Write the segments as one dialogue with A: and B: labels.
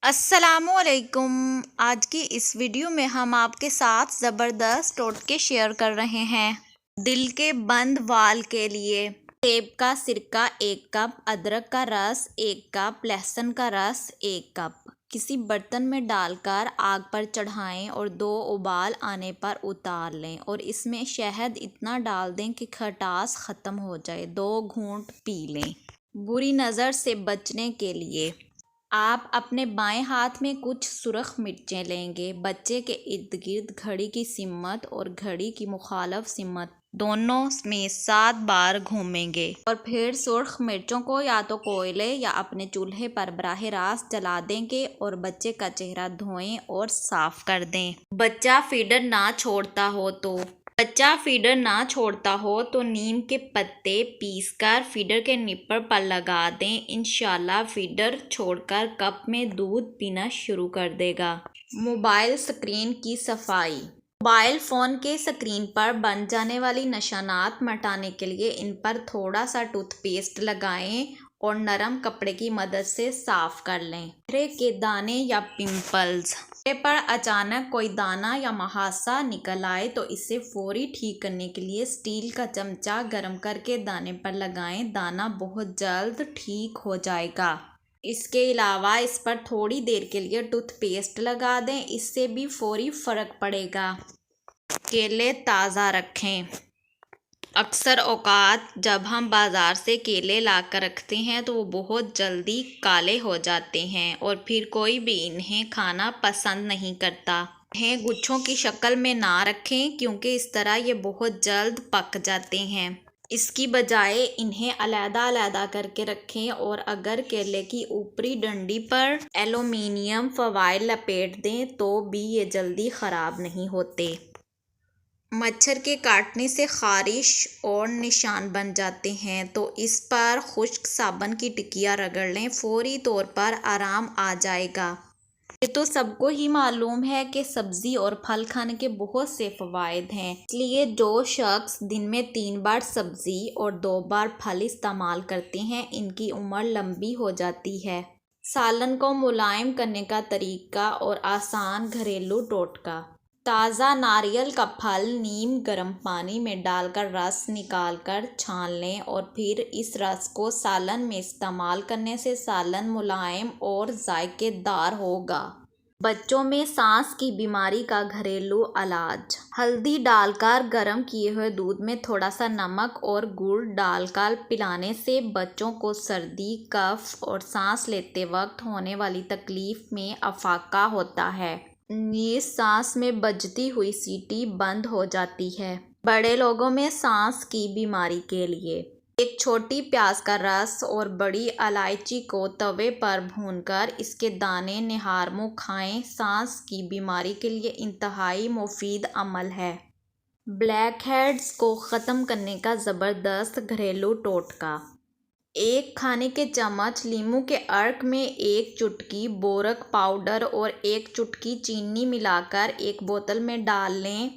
A: السلام علیکم۔ آج کی اس ویڈیو میں ہم آپ کے ساتھ زبردست ٹوٹکے شیئر کر رہے ہیں دل کے بند وال کے لیے۔ سیب کا سرکہ 1 کپ، ادرک کا رس 1 کپ، لہسن کا رس 1 کپ کسی برتن میں ڈال کر آگ پر چڑھائیں اور 2 ابال آنے پر اتار لیں اور اس میں شہد اتنا ڈال دیں کہ کھٹاس ختم ہو جائے۔ 2 گھونٹ پی لیں۔ بری نظر سے بچنے کے لیے آپ اپنے بائیں ہاتھ میں کچھ سرخ مرچیں لیں گے۔ بچے کے ارد گرد گھڑی کی سمت اور گھڑی کی مخالف سمت دونوں میں 7 بار گھومیں گے اور پھر سرخ مرچوں کو یا تو کوئلے یا اپنے چولہے پر براہ راست جلا دیں گے اور بچے کا چہرہ دھوئیں اور صاف کر دیں۔ بچہ فیڈر نہ چھوڑتا ہو تو نیم کے پتے پیس کر فیڈر کے نپل پر لگا دیں۔ انشاءاللہ فیڈر چھوڑ کر کپ میں دودھ پینا شروع کر دے گا۔ موبائل اسکرین کی صفائی۔ موبائل فون کے اسکرین پر بن جانے والی نشانات مٹانے کے لیے ان پر تھوڑا سا ٹوتھ پیسٹ لگائیں اور نرم کپڑے کی مدد سے صاف کر لیں۔ چہرے کے دانے یا پمپلز۔ چہرے پر اچانک کوئی دانہ یا مہاسا نکل آئے تو اسے فوری ٹھیک کرنے کے لیے اسٹیل کا چمچہ گرم کر کے دانے پر لگائیں۔ دانہ بہت جلد ٹھیک ہو جائے گا۔ اس کے علاوہ اس پر تھوڑی دیر کے لیے ٹوتھ پیسٹ لگا دیں، اس سے بھی فوری فرق پڑے گا۔ کیلے تازہ رکھیں۔ اکثر اوقات جب ہم بازار سے کیلے لا کر رکھتے ہیں تو وہ بہت جلدی کالے ہو جاتے ہیں اور پھر کوئی بھی انہیں کھانا پسند نہیں کرتا۔ انہیں گچھوں کی شکل میں نہ رکھیں کیونکہ اس طرح یہ بہت جلد پک جاتے ہیں۔ اس کی بجائے انہیں علیحدہ علیحدہ کر کے رکھیں اور اگر کیلے کی اوپری ڈنڈی پر ایلومینیم فوائل لپیٹ دیں تو بھی یہ جلدی خراب نہیں ہوتے۔ مچھر کے کاٹنے سے خارش اور نشان بن جاتے ہیں تو اس پر خشک صابن کی ٹکیاں رگڑ لیں، فوری طور پر آرام آ جائے گا۔ یہ تو سب کو ہی معلوم ہے کہ سبزی اور پھل کھانے کے بہت سے فوائد ہیں، اس لیے جو شخص دن میں 3 بار سبزی اور 2 بار پھل استعمال کرتے ہیں ان کی عمر لمبی ہو جاتی ہے۔ سالن کو ملائم کرنے کا طریقہ اور آسان گھریلو ٹوٹکا۔ تازہ ناریل کا پھل نیم گرم پانی میں ڈال کر رس نکال کر چھان لیں اور پھر اس رس کو سالن میں استعمال کرنے سے سالن ملائم اور ذائقے دار ہوگا۔ بچوں میں سانس کی بیماری کا گھریلو علاج۔ ہلدی ڈال کر گرم کیے ہوئے دودھ میں تھوڑا سا نمک اور گڑ ڈال کر پلانے سے بچوں کو سردی، کف اور سانس لیتے وقت ہونے والی تکلیف میں افاقہ ہوتا ہے۔ نیز سانس میں بجتی ہوئی سیٹی بند ہو جاتی ہے۔ بڑے لوگوں میں سانس کی بیماری کے لیے 1 چھوٹی پیاز کا رس اور بڑی الائچی کو توے پر بھون کر اس کے دانے نہار منہ کھائیں۔ سانس کی بیماری کے لیے انتہائی مفید عمل ہے۔ بلیک ہیڈز کو ختم کرنے کا زبردست گھریلو ٹوٹکا۔ 1 کھانے کے چمچ لیموں کے عرق میں 1 چٹکی بورک پاؤڈر اور 1 چٹکی چینی ملا کر ایک بوتل میں ڈال لیں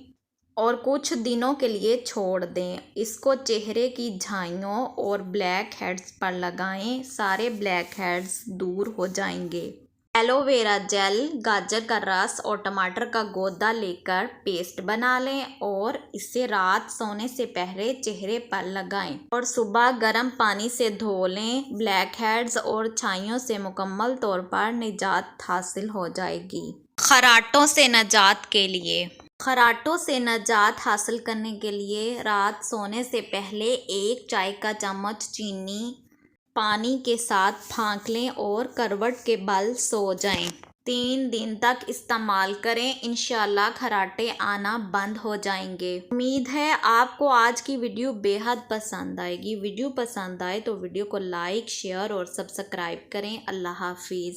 A: اور کچھ دنوں کے لیے چھوڑ دیں۔ اس کو چہرے کی جھائیوں اور بلیک ہیڈز پر لگائیں، سارے بلیک ہیڈز دور ہو جائیں گے۔ ایلو ویرا جیل، گاجر کا رس اور ٹماٹر کا گودا لے کر پیسٹ بنا لیں اور اسے رات سونے سے پہلے چہرے پر لگائیں اور صبح گرم پانی سے دھو لیں۔ بلیک ہیڈز اور چھائیوں سے مکمل طور پر نجات حاصل ہو جائے گی۔ خراٹوں سے نجات کے لیے۔ خراٹوں سے نجات حاصل کرنے کے لیے رات سونے سے پہلے 1 چائے کا چمچ چینی پانی کے ساتھ پھانک لیں اور کروٹ کے بل سو جائیں۔ 3 دن تک استعمال کریں، انشاءاللہ خراٹے آنا بند ہو جائیں گے۔ امید ہے آپ کو آج کی ویڈیو بے حد پسند آئے گی۔ ویڈیو پسند آئے تو ویڈیو کو لائک، شیئر اور سبسکرائب کریں۔ اللہ حافظ۔